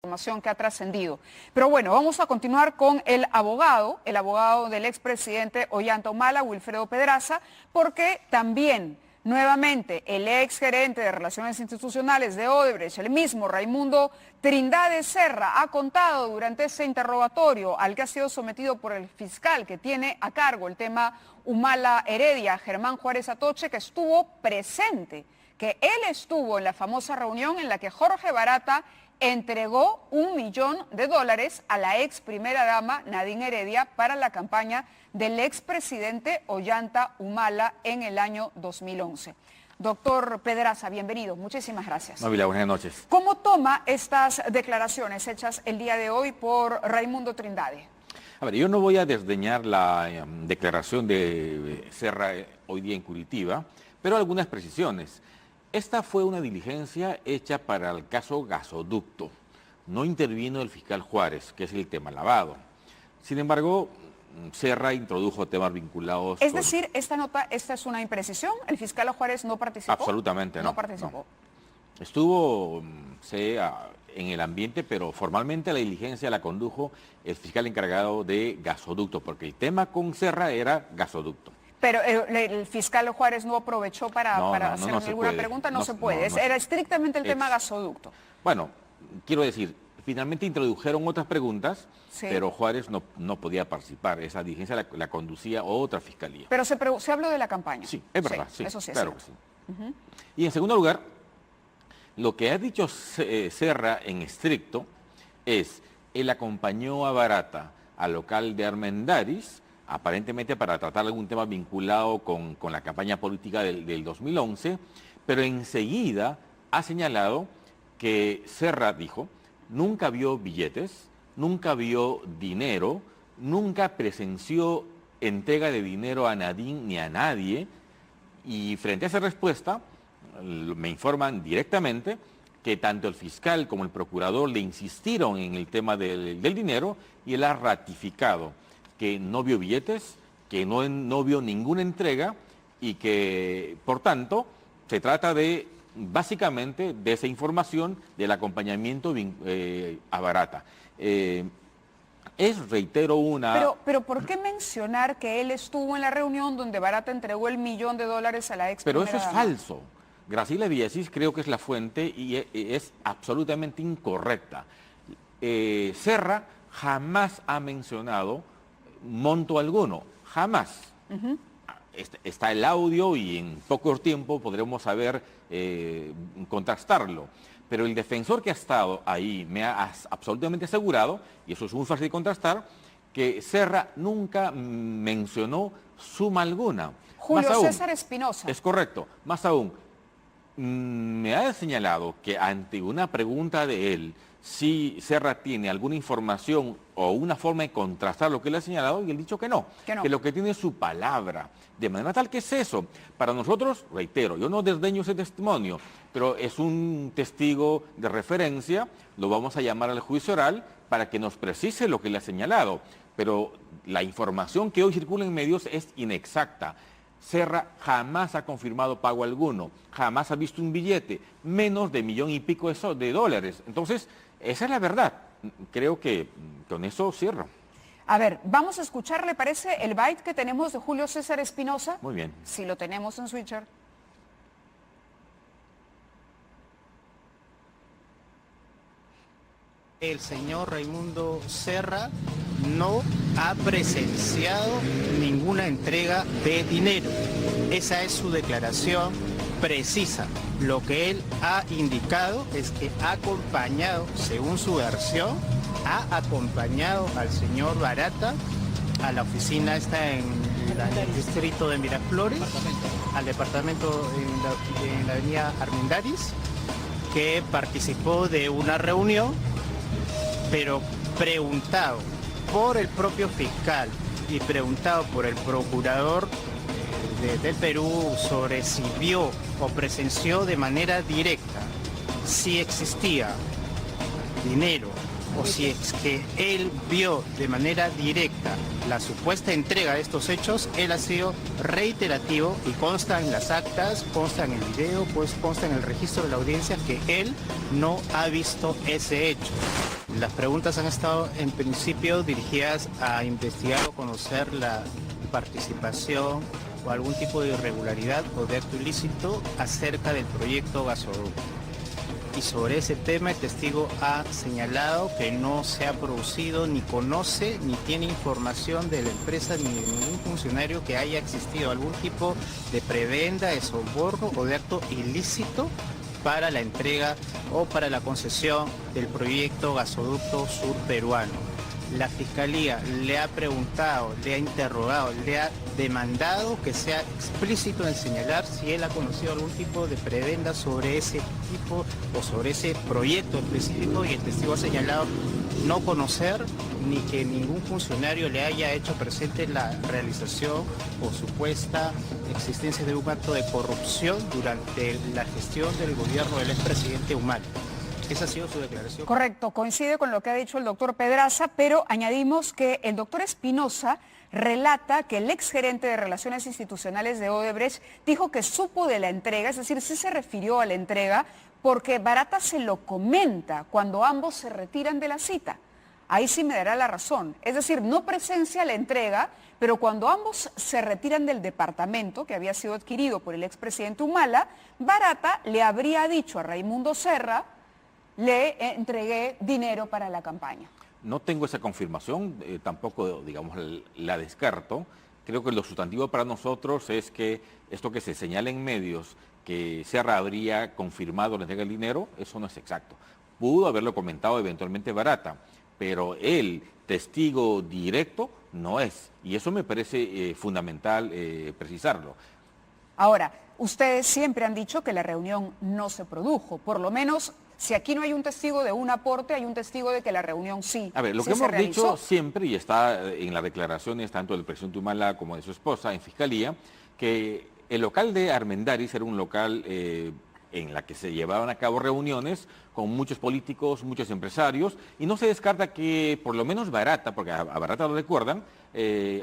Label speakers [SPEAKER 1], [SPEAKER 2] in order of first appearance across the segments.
[SPEAKER 1] Información que ha trascendido. Pero bueno, vamos a continuar con el abogado del expresidente Ollanta Humala, Wilfredo Pedraza, porque también, nuevamente, el exgerente de Relaciones Institucionales de Odebrecht, el mismo Raimundo Trindade Serra, ha contado durante ese interrogatorio al que ha sido sometido por el fiscal que tiene a cargo el tema Humala Heredia, Germán Juárez Atoche, que estuvo presente, que él estuvo en la famosa reunión en la que Jorge Barata entregó $1 millón a la ex primera dama Nadine Heredia para la campaña del expresidente Ollanta Humala en el año 2011. Doctor Pedraza, bienvenido. Muchísimas gracias.
[SPEAKER 2] Mávila, buenas noches.
[SPEAKER 1] ¿Cómo toma estas declaraciones hechas el día de hoy por Raimundo Trindade?
[SPEAKER 2] A ver, yo no voy a desdeñar la declaración de Serra hoy día en Curitiba, pero algunas precisiones. Esta fue una diligencia hecha para el caso gasoducto. No intervino el fiscal Juárez, que es el tema lavado. Sin embargo, Serra introdujo temas vinculados.
[SPEAKER 1] Es decir, esta es una imprecisión. ¿El fiscal Juárez no participó?
[SPEAKER 2] Absolutamente no.
[SPEAKER 1] No participó.
[SPEAKER 2] No. Estuvo en el ambiente, pero formalmente la diligencia la condujo el fiscal encargado de gasoducto, porque el tema con Serra era gasoducto.
[SPEAKER 1] Pero el fiscal Juárez no aprovechó para hacer alguna pregunta, no se puede. Era estrictamente el tema gasoducto.
[SPEAKER 2] Bueno, quiero decir, finalmente introdujeron otras preguntas, sí, pero Juárez no podía participar. Esa diligencia la conducía otra fiscalía.
[SPEAKER 1] Pero se habló de la campaña.
[SPEAKER 2] Sí, es verdad, sí,
[SPEAKER 1] eso sí es
[SPEAKER 2] claro
[SPEAKER 1] cierto.
[SPEAKER 2] Que sí. Y en segundo lugar, lo que ha dicho Serra en estricto es, él acompañó a Barata al local de Armendáriz, aparentemente para tratar algún tema vinculado con la campaña política del 2011, pero enseguida ha señalado que Serra dijo, nunca vio billetes, nunca vio dinero, nunca presenció entrega de dinero a Nadine ni a nadie, y frente a esa respuesta, me informan directamente que tanto el fiscal como el procurador le insistieron en el tema del dinero y él ha ratificado que no vio billetes, que no vio ninguna entrega y que, por tanto, se trata de, básicamente, de esa información del acompañamiento a Barata. Reitero, una...
[SPEAKER 1] Pero ¿por qué mencionar que él estuvo en la reunión donde Barata entregó $1 millón a la ex
[SPEAKER 2] Pero
[SPEAKER 1] primera
[SPEAKER 2] eso es
[SPEAKER 1] dama?
[SPEAKER 2] falso. Graciela Viesis creo que es la fuente y es absolutamente incorrecta. Serra jamás ha mencionado monto alguno, jamás. Está el audio y en poco tiempo podremos saber, contrastarlo. Pero el defensor que ha estado ahí me ha absolutamente asegurado, y eso es muy fácil de contrastar, que Serra nunca mencionó suma alguna.
[SPEAKER 1] Julio César Espinosa.
[SPEAKER 2] Es correcto. Más aún, me ha señalado que ante una pregunta de él, si Serra tiene alguna información o una forma de contrastar lo que él ha señalado, y él ha dicho que no, que lo que tiene es su palabra. De manera tal que es eso. Para nosotros, reitero, yo no desdeño ese testimonio, pero es un testigo de referencia, lo vamos a llamar al juicio oral para que nos precise lo que él ha señalado. Pero la información que hoy circula en medios es inexacta. Serra jamás ha confirmado pago alguno, jamás ha visto un billete, menos de $1 millón y pico de dólares. Entonces, esa es la verdad. Creo que con eso cierro.
[SPEAKER 1] A ver, vamos a escuchar, ¿le parece el byte que tenemos de Julio César Espinosa?
[SPEAKER 2] Muy bien.
[SPEAKER 1] Si lo tenemos en Switcher.
[SPEAKER 3] El señor Raimundo Serra no ha presenciado ninguna entrega de dinero. Esa es su declaración precisa. Lo que él ha indicado es que ha acompañado, según su versión, ha acompañado al señor Barata a la oficina esta en el distrito de Miraflores, al departamento en la avenida Armendáriz, que participó de una reunión, pero preguntado por el propio fiscal y preguntado por el procurador del Perú sobre si vio o presenció de manera directa si existía dinero o si es que él vio de manera directa la supuesta entrega de estos hechos, él ha sido reiterativo y consta en las actas, consta en el video, pues consta en el registro de la audiencia que él no ha visto ese hecho. Las preguntas han estado en principio dirigidas a investigar o conocer la participación o algún tipo de irregularidad o de acto ilícito acerca del proyecto gasoducto. Y sobre ese tema el testigo ha señalado que no se ha producido, ni conoce, ni tiene información de la empresa ni de ningún funcionario que haya existido algún tipo de prebenda, de soborno o de acto ilícito para la entrega o para la concesión del proyecto gasoducto sur peruano. La Fiscalía le ha preguntado, le ha interrogado, le ha demandado que sea explícito en señalar si él ha conocido algún tipo de prebenda sobre ese tipo o sobre ese proyecto específico, y el testigo ha señalado no conocer ni que ningún funcionario le haya hecho presente la realización o supuesta existencia de un acto de corrupción durante la gestión del gobierno del expresidente Humala. Esa ha sido su declaración.
[SPEAKER 1] Correcto, coincide con lo que ha dicho el doctor Pedraza, pero añadimos que el doctor Espinosa relata que el exgerente de Relaciones Institucionales de Odebrecht dijo que supo de la entrega, es decir, sí se refirió a la entrega, porque Barata se lo comenta cuando ambos se retiran de la cita. Ahí sí me dará la razón. Es decir, no presencia la entrega, pero cuando ambos se retiran del departamento que había sido adquirido por el expresidente Humala, Barata le habría dicho a Raimundo Serra: le entregué dinero para la campaña.
[SPEAKER 2] No tengo esa confirmación, tampoco, digamos, la descarto. Creo que lo sustantivo para nosotros es que esto que se señala en medios, que Serra habría confirmado la entrega del dinero, eso no es exacto. Pudo haberlo comentado eventualmente Barata, pero el testigo directo no es. Y eso me parece fundamental precisarlo.
[SPEAKER 1] Ahora, ustedes siempre han dicho que la reunión no se produjo, por lo menos. Si aquí no hay un testigo de un aporte, hay un testigo de que la reunión sí.
[SPEAKER 2] A ver, lo que hemos dicho siempre, y está en las declaraciones tanto del presidente Humala como de su esposa en Fiscalía, que el local de Armendáriz era un local en la que se llevaban a cabo reuniones con muchos políticos, muchos empresarios, y no se descarta que por lo menos Barata, porque a Barata lo recuerdan,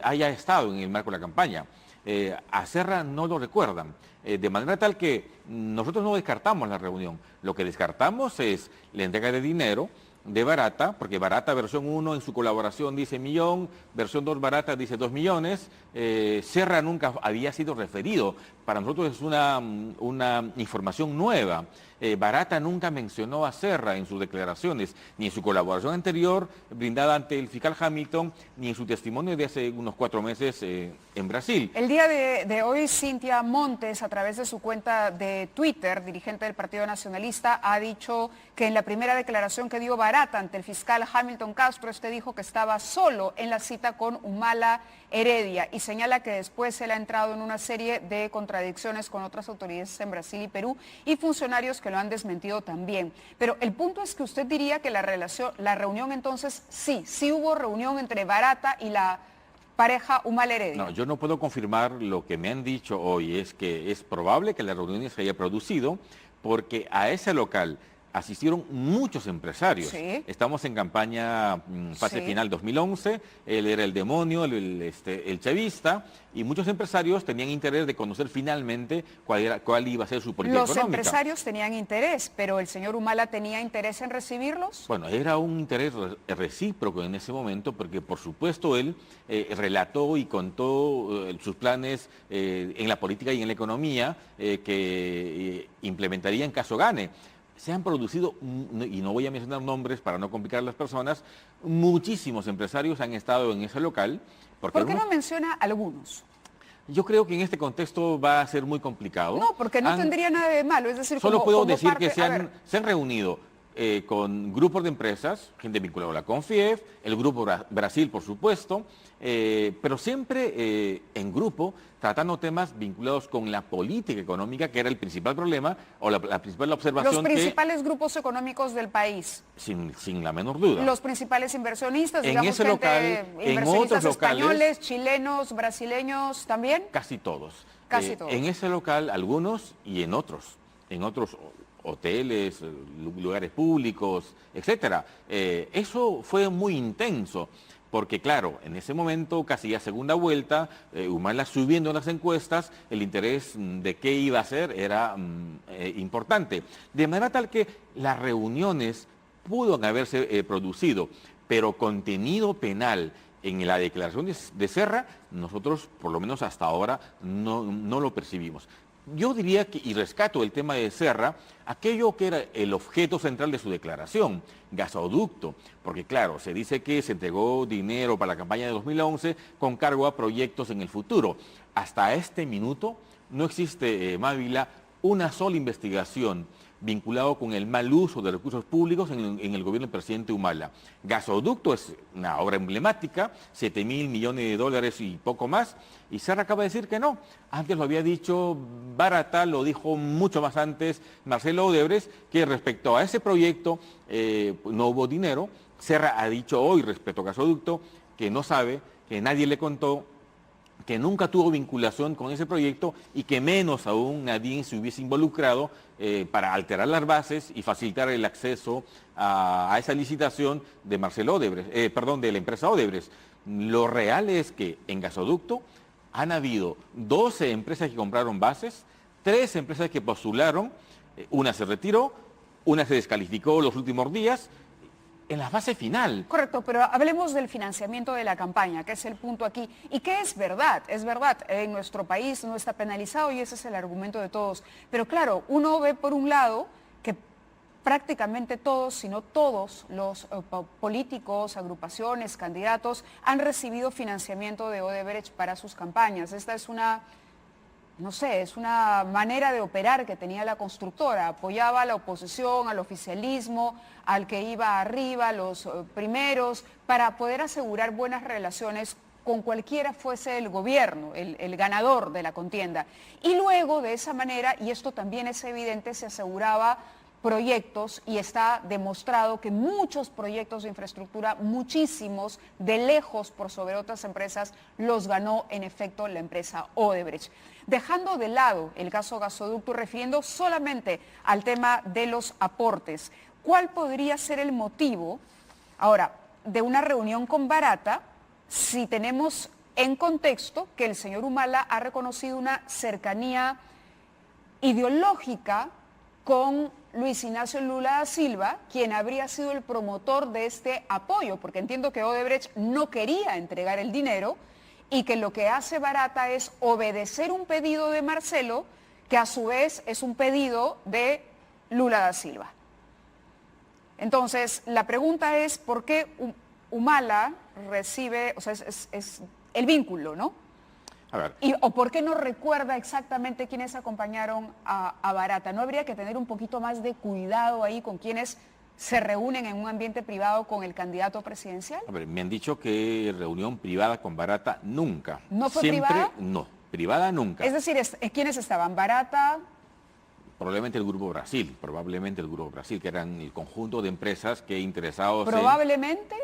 [SPEAKER 2] haya estado en el marco de la campaña. A Serra no lo recuerdan, de manera tal que nosotros no descartamos la reunión. Lo que descartamos es la entrega de dinero de Barata, porque Barata versión 1 en su colaboración dice 1 millón, versión 2 Barata dice 2 millones, Serra nunca había sido referido. Para nosotros es una información nueva. Barata nunca mencionó a Serra en sus declaraciones, ni en su colaboración anterior brindada ante el fiscal Hamilton, ni en su testimonio de hace unos 4 meses en Brasil.
[SPEAKER 1] El día de hoy, Cintia Montes, a través de su cuenta de Twitter, dirigente del Partido Nacionalista, ha dicho que en la primera declaración que dio Barata ante el fiscal Hamilton Castro, este dijo que estaba solo en la cita con Humala Heredia, y señala que después él ha entrado en una serie de contradicciones con otras autoridades en Brasil y Perú y funcionarios que lo han desmentido también. Pero el punto es que usted diría que la reunión entonces sí hubo reunión entre Barata y la pareja Humala Heredia.
[SPEAKER 2] No, yo no puedo confirmar lo que me han dicho hoy, es que es probable que la reunión se haya producido porque a ese local asistieron muchos empresarios.
[SPEAKER 1] Sí.
[SPEAKER 2] Estamos en campaña fase final 2011, él era el demonio, el chavista, y muchos empresarios tenían interés de conocer finalmente cuál iba a ser su política económica.
[SPEAKER 1] Los empresarios tenían interés, pero el señor Humala tenía interés en recibirlos.
[SPEAKER 2] Bueno, era un interés recíproco en ese momento, porque por supuesto él relató y contó sus planes en la política y en la economía que implementaría en caso gane. Se han producido, y no voy a mencionar nombres para no complicar a las personas, muchísimos empresarios han estado en ese local.
[SPEAKER 1] ¿Por qué no menciona algunos?
[SPEAKER 2] Yo creo que en este contexto va a ser muy complicado.
[SPEAKER 1] No, porque no tendría nada de malo. Es decir,
[SPEAKER 2] solo puedo decir que se han reunido con grupos de empresas, gente vinculada a la CONFIEF, el Grupo Brasil, por supuesto, pero siempre en grupo, tratando temas vinculados con la política económica, que era el principal problema, o la principal observación.
[SPEAKER 1] Los principales grupos económicos del país.
[SPEAKER 2] Sin la menor duda.
[SPEAKER 1] Los principales inversionistas,
[SPEAKER 2] en
[SPEAKER 1] digamos,
[SPEAKER 2] ese local, en otros
[SPEAKER 1] españoles,
[SPEAKER 2] locales,
[SPEAKER 1] chilenos, brasileños, ¿también?
[SPEAKER 2] Casi todos.
[SPEAKER 1] Casi todos.
[SPEAKER 2] En ese local, algunos, y en otros hoteles, lugares públicos, etcétera. Eso fue muy intenso, porque claro, en ese momento, casi ya segunda vuelta, Humala subiendo en las encuestas, el interés de qué iba a hacer era importante. De manera tal que las reuniones pudo haberse producido, pero contenido penal en la declaración de Serra, nosotros, por lo menos hasta ahora, no lo percibimos. Yo diría que, y rescato el tema de Serra, aquello que era el objeto central de su declaración, gasoducto, porque claro, se dice que se entregó dinero para la campaña de 2011 con cargo a proyectos en el futuro. Hasta este minuto no existe, Mávila, una sola investigación vinculado con el mal uso de recursos públicos en el gobierno del presidente Humala. Gasoducto es una obra emblemática, 7.000 millones de dólares y poco más, y Serra acaba de decir que no. Antes lo había dicho Barata, lo dijo mucho más antes Marcelo Odebrecht, que respecto a ese proyecto no hubo dinero. Serra ha dicho hoy respecto a Gasoducto que no sabe, que nadie le contó, que nunca tuvo vinculación con ese proyecto y que menos aún nadie se hubiese involucrado para alterar las bases y facilitar el acceso a esa licitación de Marcelo Odebrecht, de la empresa Odebrecht. Lo real es que en Gasoducto han habido 12 empresas que compraron bases, 3 empresas que postularon, una se retiró, una se descalificó los últimos días, en la fase final.
[SPEAKER 1] Correcto, pero hablemos del financiamiento de la campaña, que es el punto aquí. ¿Y qué es verdad? Es verdad, en nuestro país no está penalizado y ese es el argumento de todos. Pero claro, uno ve por un lado que prácticamente todos, si no todos los políticos, agrupaciones, candidatos han recibido financiamiento de Odebrecht para sus campañas. Esta es una... no sé, es una manera de operar que tenía la constructora. Apoyaba a la oposición, al oficialismo, al que iba arriba, los primeros, para poder asegurar buenas relaciones con cualquiera fuese el gobierno, el ganador de la contienda. Y luego, de esa manera, y esto también es evidente, se aseguraba proyectos y está demostrado que muchos proyectos de infraestructura, muchísimos, de lejos por sobre otras empresas, los ganó en efecto la empresa Odebrecht. Dejando de lado el caso Gasoducto, refiriendo solamente al tema de los aportes, ¿cuál podría ser el motivo, ahora, de una reunión con Barata, si tenemos en contexto que el señor Humala ha reconocido una cercanía ideológica con Luis Ignacio Lula da Silva, quien habría sido el promotor de este apoyo, porque entiendo que Odebrecht no quería entregar el dinero y que lo que hace Barata es obedecer un pedido de Marcelo, que a su vez es un pedido de Lula da Silva. Entonces, la pregunta es, ¿por qué Humala recibe, o sea, es el vínculo, ¿no?
[SPEAKER 2] A ver.
[SPEAKER 1] ¿O por qué no recuerda exactamente quiénes acompañaron a Barata? ¿No habría que tener un poquito más de cuidado ahí con quienes se reúnen en un ambiente privado con el candidato presidencial?
[SPEAKER 2] A ver, me han dicho que reunión privada con Barata nunca.
[SPEAKER 1] ¿No fue
[SPEAKER 2] Siempre,
[SPEAKER 1] privada?
[SPEAKER 2] No, privada nunca.
[SPEAKER 1] Es decir, ¿quiénes estaban? Barata...
[SPEAKER 2] Probablemente el Grupo Brasil, que eran el conjunto de empresas que interesados
[SPEAKER 1] Probablemente...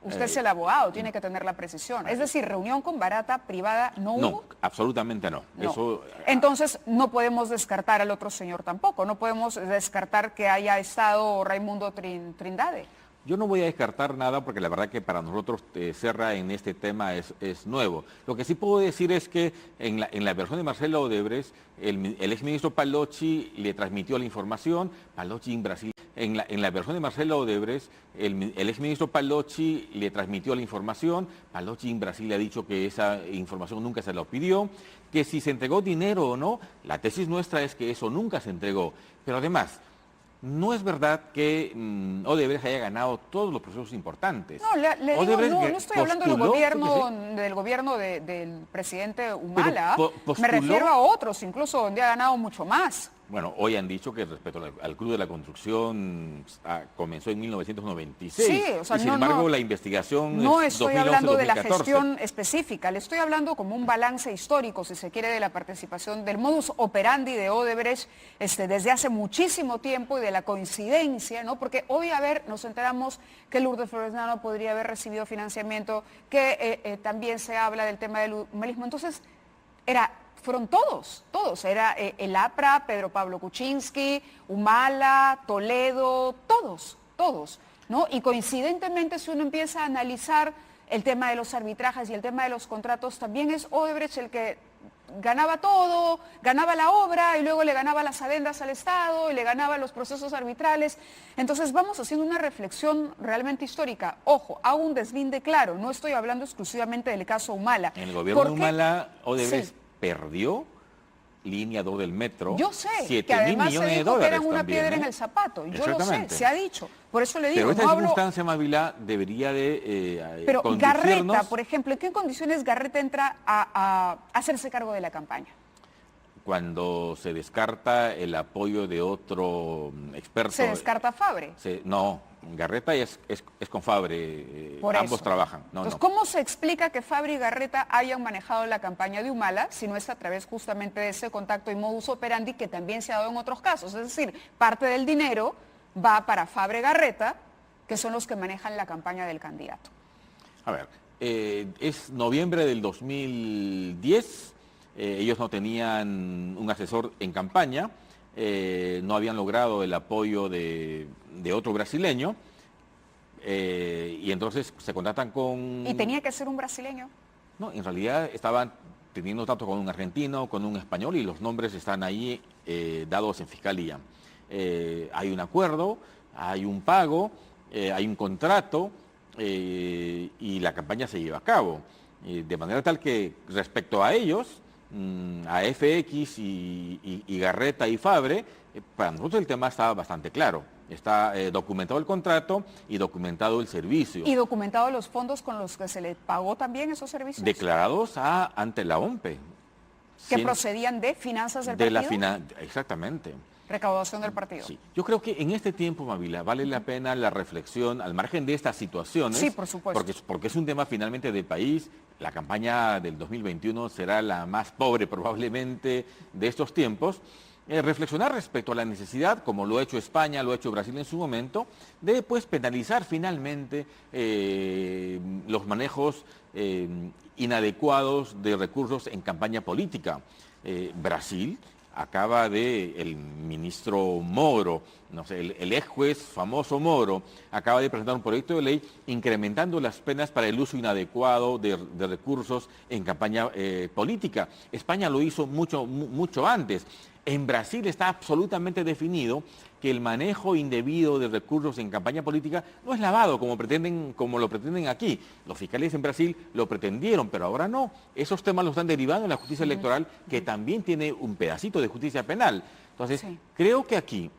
[SPEAKER 1] Usted es el abogado, tiene que tener la precisión. Es decir, reunión con Barata privada no hubo.
[SPEAKER 2] No, absolutamente no.
[SPEAKER 1] No.
[SPEAKER 2] Eso,
[SPEAKER 1] entonces no podemos descartar al otro señor tampoco, no podemos descartar que haya estado Raimundo Trindade.
[SPEAKER 2] Yo no voy a descartar nada porque la verdad que para nosotros Serra en este tema es nuevo. Lo que sí puedo decir es que en la versión de Marcelo Odebrecht, el exministro Palocci le transmitió la información, Palocci en Brasil. En la versión de Marcelo Odebrecht, el exministro Palocci le transmitió la información, Palocci en Brasil le ha dicho que esa información nunca se la pidió, que si se entregó dinero o no, la tesis nuestra es que eso nunca se entregó. Pero además, no es verdad que Odebrecht haya ganado todos los procesos importantes.
[SPEAKER 1] No, no estoy hablando del gobierno del presidente Humala. Me refiero a otros, incluso donde ha ganado mucho más.
[SPEAKER 2] Bueno, hoy han dicho que respecto al Club de la Construcción comenzó en 1996.
[SPEAKER 1] Sí, o sea,
[SPEAKER 2] y sin embargo la investigación
[SPEAKER 1] no
[SPEAKER 2] es
[SPEAKER 1] estoy
[SPEAKER 2] 2011,
[SPEAKER 1] hablando de la
[SPEAKER 2] 2014.
[SPEAKER 1] gestión específica, le estoy hablando como un balance histórico, si se quiere, de la participación del modus operandi de Odebrecht desde hace muchísimo tiempo y de la coincidencia, ¿no? Porque hoy, nos enteramos que Lourdes Floresnano podría haber recibido financiamiento, que también se habla del tema del humanismo. Entonces, fueron todos, era el APRA, Pedro Pablo Kuczynski, Humala, Toledo, todos, ¿no? Y coincidentemente, si uno empieza a analizar el tema de los arbitrajes y el tema de los contratos, también es Odebrecht el que ganaba todo, ganaba la obra y luego le ganaba las adendas al Estado y le ganaba los procesos arbitrales. Entonces vamos haciendo una reflexión realmente histórica. Ojo, hago un deslinde claro, no estoy hablando exclusivamente del caso Humala.
[SPEAKER 2] En el gobierno de
[SPEAKER 1] Porque-
[SPEAKER 2] Humala, Odebrecht
[SPEAKER 1] Sí.
[SPEAKER 2] perdió línea 2 del metro.
[SPEAKER 1] Yo sé,
[SPEAKER 2] 7.000
[SPEAKER 1] que además se
[SPEAKER 2] millones de
[SPEAKER 1] dijo que
[SPEAKER 2] dólares
[SPEAKER 1] eran una
[SPEAKER 2] también,
[SPEAKER 1] piedra en
[SPEAKER 2] ¿eh?
[SPEAKER 1] el zapato. Yo lo sé,
[SPEAKER 2] Exactamente.
[SPEAKER 1] se ha dicho. Por eso le digo,
[SPEAKER 2] Pero esta
[SPEAKER 1] no hablo...
[SPEAKER 2] circunstancia, Mávila, debería de
[SPEAKER 1] Pero
[SPEAKER 2] conducirnos...
[SPEAKER 1] Garreta, por ejemplo, ¿en qué condiciones Garreta entra a hacerse cargo de la campaña?
[SPEAKER 2] Cuando se descarta el apoyo de otro experto...
[SPEAKER 1] ¿Se descarta Fabre?
[SPEAKER 2] No, Garreta es con Fabre,
[SPEAKER 1] Por
[SPEAKER 2] ambos
[SPEAKER 1] eso.
[SPEAKER 2] trabajan. No,
[SPEAKER 1] Entonces,
[SPEAKER 2] no.
[SPEAKER 1] ¿cómo se explica que Fabre y Garreta hayan manejado la campaña de Humala si no es a través justamente de ese contacto y modus operandi que también se ha dado en otros casos? Es decir, parte del dinero va para Fabre y Garreta, que son los que manejan la campaña del candidato.
[SPEAKER 2] A ver, es noviembre del 2010, ellos no tenían un asesor en campaña, no habían logrado el apoyo de otro brasileño, y entonces se contactan con...
[SPEAKER 1] ¿Y tenía que ser un brasileño?
[SPEAKER 2] No, en realidad estaban teniendo trato con un argentino, con un español, y los nombres están ahí dados en fiscalía. Hay un acuerdo, hay un pago, hay un contrato, y la campaña se lleva a cabo. De manera tal que respecto a ellos, a FX y Garreta y Fabre, para nosotros el tema está bastante claro. Está documentado el contrato y documentado el servicio.
[SPEAKER 1] ¿Y documentado los fondos con los que se le pagó también esos servicios?
[SPEAKER 2] Declarados ante la OMPE.
[SPEAKER 1] Que
[SPEAKER 2] Cien-
[SPEAKER 1] procedían de finanzas del
[SPEAKER 2] de la
[SPEAKER 1] partido.
[SPEAKER 2] Exactamente.
[SPEAKER 1] Recaudación del partido.
[SPEAKER 2] Sí. Yo creo que en este tiempo, Mávila, vale la pena la reflexión al margen de estas situaciones.
[SPEAKER 1] Sí, por supuesto.
[SPEAKER 2] Porque es un tema finalmente de país. La campaña del 2021 será la más pobre probablemente de estos tiempos. Reflexionar respecto a la necesidad, como lo ha hecho España, lo ha hecho Brasil en su momento, de pues penalizar finalmente los manejos inadecuados de recursos en campaña política. Brasil acaba el ministro Moro, no sé, el ex juez famoso Moro, acaba de presentar un proyecto de ley incrementando las penas para el uso inadecuado de recursos en campaña política. España lo hizo mucho antes. En Brasil está absolutamente definido que el manejo indebido de recursos en campaña política no es lavado como lo pretenden aquí. Los fiscales en Brasil lo pretendieron, pero ahora no. Esos temas los están derivando en la justicia electoral, que también tiene un pedacito de justicia penal. Entonces,
[SPEAKER 1] Sí.
[SPEAKER 2] creo que aquí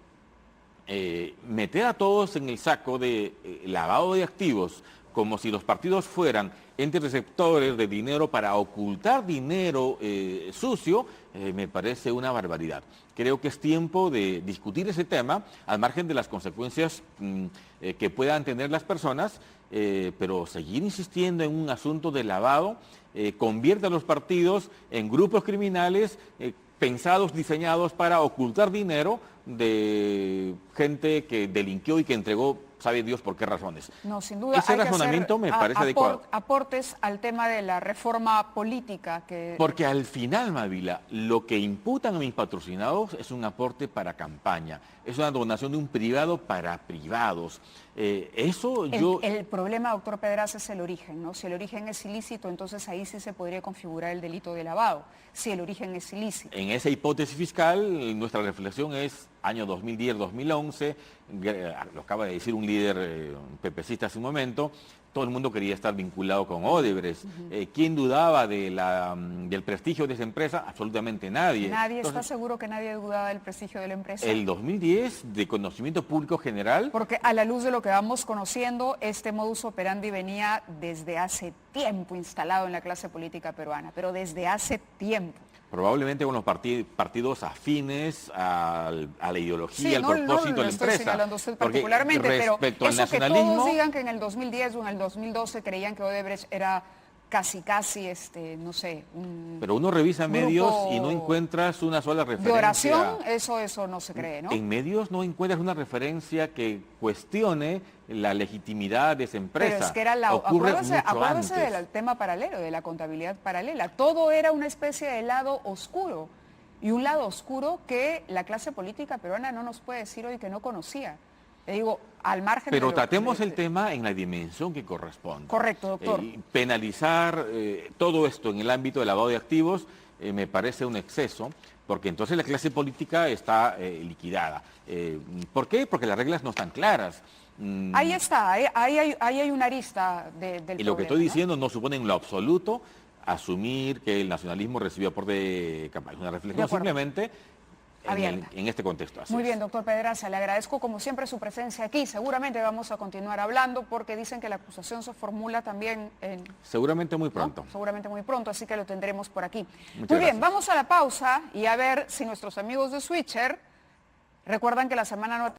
[SPEAKER 2] meter a todos en el saco de lavado de activos, como si los partidos fueran entes receptores de dinero para ocultar dinero sucio, me parece una barbaridad. Creo que es tiempo de discutir ese tema al margen de las consecuencias que puedan tener las personas, pero seguir insistiendo en un asunto de lavado convierte a los partidos en grupos criminales pensados, diseñados para ocultar dinero de gente que delinquió y que entregó, sabe Dios por qué razones.
[SPEAKER 1] No, sin duda.
[SPEAKER 2] Ese
[SPEAKER 1] hay que
[SPEAKER 2] razonamiento
[SPEAKER 1] hacer
[SPEAKER 2] me parece adecuado.
[SPEAKER 1] Aportes al tema de la reforma política que...
[SPEAKER 2] Porque al final, Mávila, lo que imputan a mis patrocinados es un aporte para campaña, es una donación de un privado para privados.
[SPEAKER 1] El problema, doctor Pedraza, es el origen, ¿no? Si el origen es ilícito, entonces ahí sí se podría configurar el delito de lavado, si el origen es ilícito.
[SPEAKER 2] En esa hipótesis fiscal, nuestra reflexión es año 2010-2011, lo acaba de decir un líder pepecista hace un momento, todo el mundo quería estar vinculado con Odebrecht. ¿Quién dudaba del prestigio de esa empresa? Absolutamente nadie.
[SPEAKER 1] Nadie
[SPEAKER 2] Entonces,
[SPEAKER 1] está seguro que nadie dudaba del prestigio de la empresa.
[SPEAKER 2] el 2010, de conocimiento público general,
[SPEAKER 1] Porque a la luz de lo que vamos conociendo, este modus operandi venía desde hace tiempo instalado en la clase política peruana, pero desde hace tiempo.
[SPEAKER 2] probablemente con los partidos afines a la ideología,
[SPEAKER 1] Sí,
[SPEAKER 2] al propósito de la
[SPEAKER 1] estoy
[SPEAKER 2] empresa.
[SPEAKER 1] señalando a usted
[SPEAKER 2] Porque
[SPEAKER 1] particularmente, pero
[SPEAKER 2] respecto al
[SPEAKER 1] eso que
[SPEAKER 2] nacionalismo,
[SPEAKER 1] todos digan que en el 2010 o en el 2012 creían que Odebrecht era casi, no sé, un
[SPEAKER 2] pero uno revisa medios
[SPEAKER 1] grupo
[SPEAKER 2] y no encuentras una sola
[SPEAKER 1] de
[SPEAKER 2] referencia.
[SPEAKER 1] oración, eso no se cree, ¿no?
[SPEAKER 2] En medios no encuentras una referencia que cuestione la legitimidad de esa empresa.
[SPEAKER 1] Pero es que era
[SPEAKER 2] Ocurre mucho
[SPEAKER 1] acuérdese
[SPEAKER 2] antes.
[SPEAKER 1] del tema paralelo, de la contabilidad paralela. Todo era una especie de lado oscuro. Y un lado oscuro que la clase política peruana no nos puede decir hoy que no conocía. Le digo, al margen
[SPEAKER 2] Pero
[SPEAKER 1] de
[SPEAKER 2] tratemos el tema en la dimensión que corresponde.
[SPEAKER 1] Correcto, doctor.
[SPEAKER 2] Penalizar todo esto en el ámbito del lavado de activos me parece un exceso, porque entonces la clase política está liquidada. ¿Por qué? Porque las reglas no están claras.
[SPEAKER 1] Ahí está, ahí hay una arista del problema.
[SPEAKER 2] Y lo que estoy
[SPEAKER 1] ¿no?
[SPEAKER 2] diciendo no supone en lo absoluto asumir que el nacionalismo recibió aporte de campaña. Es una reflexión simplemente en este contexto.
[SPEAKER 1] Muy bien, doctor Pedraza, le agradezco como siempre su presencia aquí. Seguramente vamos a continuar hablando porque dicen que la acusación se formula también
[SPEAKER 2] seguramente muy pronto.
[SPEAKER 1] ¿no? Seguramente muy pronto, así que lo tendremos por aquí.
[SPEAKER 2] Muchas
[SPEAKER 1] Muy bien,
[SPEAKER 2] gracias.
[SPEAKER 1] vamos a la pausa y a ver si nuestros amigos de Switcher recuerdan que la semana no